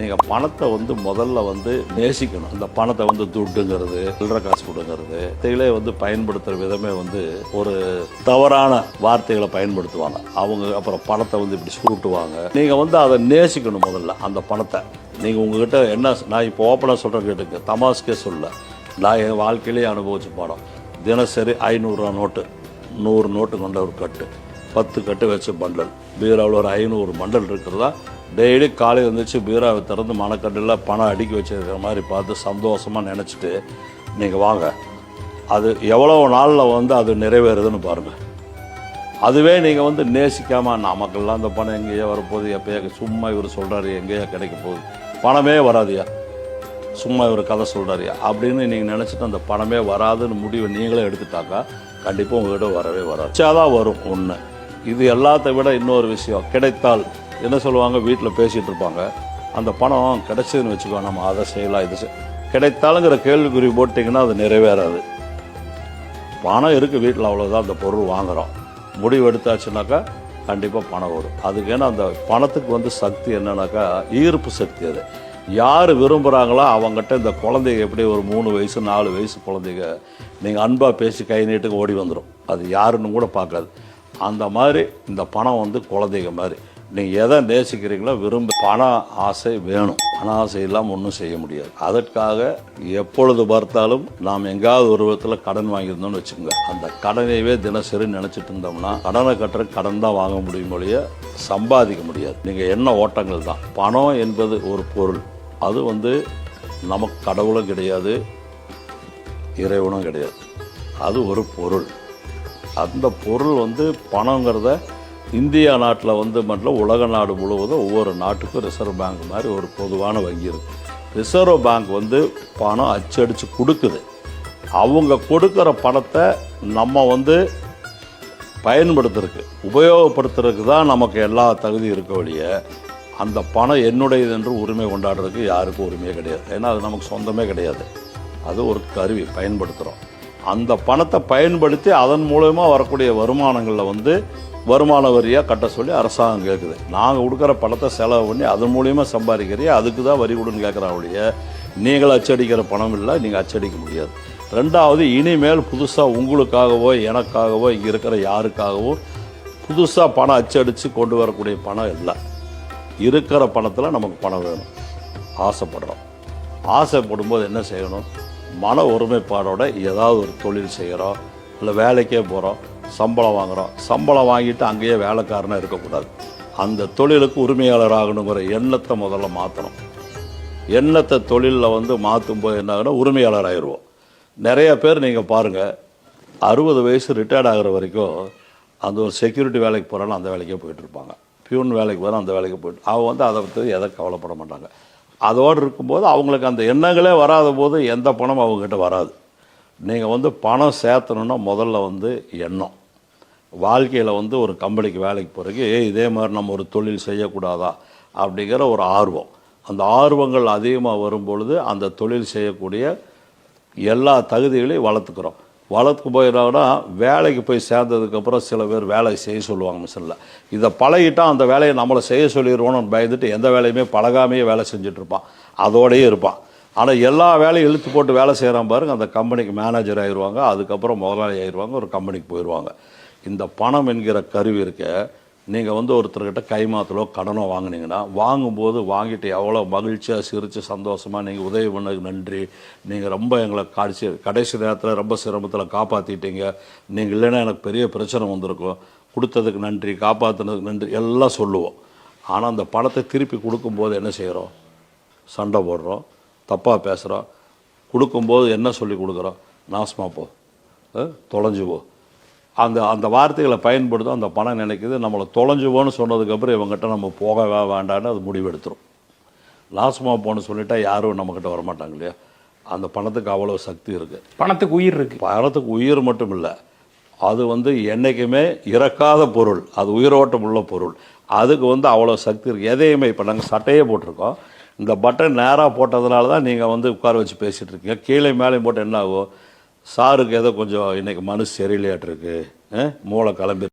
நீங்கள் பணத்தை வந்து முதல்ல வந்து நேசிக்கணும். இந்த பணத்தை வந்து துட்டுங்கிறது, சில்லற காசு கொடுங்கிறது இதைகளே வந்து பயன்படுத்துகிற விதமே வந்து ஒரு தவறான வார்த்தைகளை பயன்படுத்துவாங்க. அவங்க அப்புறம் பணத்தை வந்து இப்படி சுருட்டுவாங்க. நீங்கள் வந்து அதை நேசிக்கணும் முதல்ல. அந்த பணத்தை நீங்கள் உங்ககிட்ட என்ன, நான் இப்போ ஓப்பனாக சொல்கிறேன் கேட்டுங்க, தமாஸ்கே சொல்ல, நான் என் வாழ்க்கையிலேயே அனுபவிச்சு பாடம். தினசரி 500 ரூபா நோட்டு, 100 நோட்டு கொண்ட ஒரு கட்டு, 10 கட்டு வச்ச பண்டல், பீராவில் ஒரு 500 பண்டல் இருக்கிறதா. டெய்லி காலையில் இருந்துச்சு பீராவை திறந்து மணக்கட்டில் பணம் அடுக்கி வச்சிருக்கிற மாதிரி பார்த்து சந்தோஷமாக நினச்சிட்டு நீங்கள் வாங்க. அது எவ்வளோ நாளில் வந்து அது நிறைவேறுதுன்னு பாருங்கள். அதுவே நீங்கள் வந்து நேசிக்காமல் நமக்கெல்லாம் அந்த பணம் எங்கேயோ வரப்போகுது, எப்போயா சும்மா இவர் சொல்கிறாரு எங்கேயா கிடைக்க போகுது, பணமே வராதியா, சும்மா இவர் கதை சொல்கிறாரியா அப்படின்னு நீங்கள் நினச்சிட்டு அந்த பணமே வராதுன்னு முடிவை நீங்களே எடுத்துட்டாக்கா கண்டிப்பாக உங்கள்கிட்ட வரவே வராது. தான் வரும் ஒன்று. இது எல்லாத்தை விட இன்னொரு விஷயம், கிடைத்தால் என்ன சொல்லுவாங்க, வீட்டில் பேசிகிட்டு இருப்பாங்க, அந்த பணம் கிடைச்சதுன்னு வச்சுக்கோ, நம்ம அதை செய்யலாம் இது கிடைத்தாலுங்கிற கேள்விக்குறி போட்டிங்கன்னா அது நிறைவேறாது. பணம் இருக்குது வீட்டில், அவ்வளோதான், அந்த பொருள் வாங்குகிறோம், முடிவு எடுத்தாச்சுனாக்கா கண்டிப்பாக பணம் வரும். அதுக்கு ஏன்னா அந்த பணத்துக்கு வந்து சக்தி என்னன்னாக்கா ஈர்ப்பு சக்தி. அது யார் விரும்புகிறாங்களோ அவங்ககிட்ட இந்த குழந்தைங்க எப்படி ஒரு 3 வயசு 4 வயசு குழந்தைங்க நீங்கள் அன்பாக பேசி கை நீட்டுக்கு ஓடி வந்துடும், அது யாருன்னு கூட பார்க்காது. அந்த மாதிரி இந்த பணம் வந்து குழந்தைங்க மாதிரி. நீங்கள் எதை நேசிக்கிறீங்களோ பண ஆசை வேணும். பண ஆசை இல்லாமல் ஒன்றும் செய்ய முடியாது. அதற்காக எப்பொழுது பார்த்தாலும் நாம் எங்காவது ஒரு விதத்தில் கடன் வாங்கியிருந்தோம்னு வச்சுக்கோங்க, அந்த கடனையவே தினசரி நினச்சிட்டு இருந்தோம்னா கடனை கட்டுற கடன் தான் வாங்க முடியும் மொழிய சம்பாதிக்க முடியாது. நீங்கள் என்ன ஓட்டங்கள் தான். பணம் என்பது ஒரு பொருள், அது வந்து நமக்கு கடவுளும் கிடையாது, இறைவனும் கிடையாது, அது ஒரு பொருள். அந்த பொருள் வந்து பணங்கிறத இந்தியா நாட்டில் வந்து மட்டும் உலக நாடு முழுவதும் ஒவ்வொரு நாட்டுக்கும் ரிசர்வ் பேங்க் மாதிரி ஒரு பொதுவான வங்கி இருக்குது. ரிசர்வ் பேங்க் வந்து பணம் அச்சடித்து கொடுக்குது. அவங்க கொடுக்குற பணத்தை நம்ம வந்து பயன்படுத்துறதுக்கு உபயோகப்படுத்துறதுக்கு தான் நமக்கு எல்லா தகுதி இருக்க வழிய அந்த பணம் என்னுடையது என்று உரிமை கொண்டாடுறதுக்கு யாருக்கும் உரிமையே கிடையாது. ஏன்னா அது நமக்கு சொந்தமே கிடையாது, அது ஒரு கருவி பயன்படுத்துகிறோம். அந்த பணத்தை பயன்படுத்தி அதன் மூலமா வரக்கூடிய வருமானங்களில் வந்து வருமான வரியாக கட்ட சொல்லி அரசாங்கம் கேட்குது. நாங்கள் கொடுக்குற பணத்தை செலவு பண்ணி அதன் மூலியமாக சம்பாதிக்கிறியா, அதுக்கு தான் வரி கொடுன்னு கேட்குறாவுடைய. நீங்கள் அச்சடிக்கிற பணம் இல்லை, நீங்கள் அச்சடிக்க முடியாது. ரெண்டாவது, இனிமேல் புதுசாக உங்களுக்காகவோ எனக்காகவோ இங்கே இருக்கிற யாருக்காகவோ புதுசாக பணம் அச்சடித்து கொண்டு வரக்கூடிய பணம் இல்லை. இருக்கிற பணத்தில் நமக்கு பணம் வேணும். ஆசைப்படுறோம். ஆசைப்படும்போது என்ன செய்யணும், மன ஒருமைப்பாடோட ஏதாவது ஒரு தொழில் செய்கிறோம், இல்லை வேலைக்கே போகிறோம், சம்பளம் வாங்குகிறோம், சம்பளம் வாங்கிட்டு அங்கேயே வேலைக்காரனாக இருக்கக்கூடாது. அந்த தொழிலுக்கு உரிமையாளர் ஆகணுங்கிற எண்ணத்தை முதல்ல மாற்றணும். எண்ணத்தை தொழிலில் வந்து மாற்றும்போது என்ன ஆகுனா உரிமையாளர் ஆயிடுவோம். நிறைய பேர் நீங்கள் பாருங்கள், 60 வயசு ரிட்டையர்ட் ஆகிற வரைக்கும் அந்த ஒரு செக்யூரிட்டி வேலைக்கு போகிறாலும் அந்த வேலைக்கே போயிட்டுருப்பாங்க, பியூன் வேலைக்கு போகிறாலும் அந்த வேலைக்கு போயிட்டு அவங்க வந்து அதை பற்றி எதை கவலைப்பட மாட்டாங்க. அதோடு இருக்கும்போது அவங்களுக்கு அந்த எண்ணங்களே வராத போது எந்த பணமும் அவங்ககிட்ட வராது. நீங்கள் வந்து பணம் சேர்த்தணுன்னா முதல்ல வந்து எண்ணம். வாழ்க்கையில் வந்து ஒரு கம்பெனிக்கு வேலைக்கு போகிறதுக்கு இதே மாதிரி நம்ம ஒரு தொழில் செய்யக்கூடாதா அப்படிங்கிற ஒரு ஆர்வம். அந்த ஆர்வங்கள் அதிகமாக வரும்பொழுது அந்த தொழில் செய்யக்கூடிய எல்லா தகுதிகளையும் வளர்த்துக்கிறோம். வளர்த்துக்கு போயிடாங்கன்னா வேலைக்கு போய் சேர்ந்ததுக்கப்புறம் சில பேர் வேலை செய்ய சொல்லுவாங்க மிஷினில். இதை பழகிட்டால் அந்த வேலையை நம்மளை செய்ய சொல்லிடுவோன்னு பயந்துட்டு எந்த வேலையுமே பழகாமையே வேலை செஞ்சுட்ருப்பான், அதோடையே இருப்பான். ஆனால் எல்லா வேலையும் இழுத்து போட்டு வேலை செய்கிறான் பாருங்க, அந்த கம்பெனிக்கு மேனேஜர் ஆயிடுவாங்க, அதுக்கப்புறம் முதலாளி ஆயிடுவாங்க, ஒரு கம்பெனிக்கு போயிடுவாங்க. இந்த பணம் என்கிற கருவி இருக்க, நீங்கள் வந்து ஒருத்தர்கிட்ட கைமாத்தலோ கடனோ வாங்கினீங்கன்னா வாங்கும்போது வாங்கிட்டு எவ்வளோ மகிழ்ச்சியாக சிரித்து சந்தோஷமாக நீங்கள் உதவி பண்ணதுக்கு நன்றி, நீங்கள் ரொம்ப எங்களை கடைசி நேரத்தில் ரொம்ப சிரமத்தில் காப்பாற்றிட்டீங்க, நீங்கள் இல்லைன்னா எனக்கு பெரிய பிரச்சனை வந்திருக்கும், கொடுத்ததுக்கு நன்றி, காப்பாற்றினதுக்கு நன்றி எல்லாம் சொல்லுவோம். ஆனால் அந்த பணத்தை திருப்பி கொடுக்கும்போது என்ன செய்கிறோம், சண்டை போடுறோம், தப்பாக பேசுகிறோம். கொடுக்கும்போது என்ன சொல்லி கொடுக்குறோம், நாசமாக போ, தொலைஞ்சு போ, அந்த அந்த வார்த்தைகளை பயன்படுத்தும். அந்த பணம் நினைக்குது நம்மளை தொலைஞ்சுவோன்னு சொன்னதுக்கப்புறம் இவங்ககிட்ட நம்ம போகவே வேண்டான்னு அது முடிவெடுத்துரும். நாசமாக போன்னு சொல்லிட்டா யாரும் நம்மக்கிட்ட வரமாட்டாங்க இல்லையா. அந்த பணத்துக்கு அவ்வளோ சக்தி இருக்குது. பணத்துக்கு உயிர் இருக்குது. பணத்துக்கு உயிர் மட்டும் இல்லை, அது வந்து என்றைக்குமே இறக்காத பொருள், அது உயிரோட்டம் உள்ள பொருள். அதுக்கு வந்து அவ்வளோ சக்தி இருக்குது. எதையுமே இப்போ நாங்கள் சட்டையே போட்டிருக்கோம், இந்த பட்டன் நேராக போட்டதுனால தான் நீங்கள் வந்து உட்கார வச்சு பேசிகிட்டு இருக்கீங்க. கீழே மேலேயும் போட்டு என்ன ஆகும், சாருக்கு ஏதோ கொஞ்சம் இன்றைக்கி மனசு சரியில்லையாட்டிருக்கு, மூளை கிளம்பி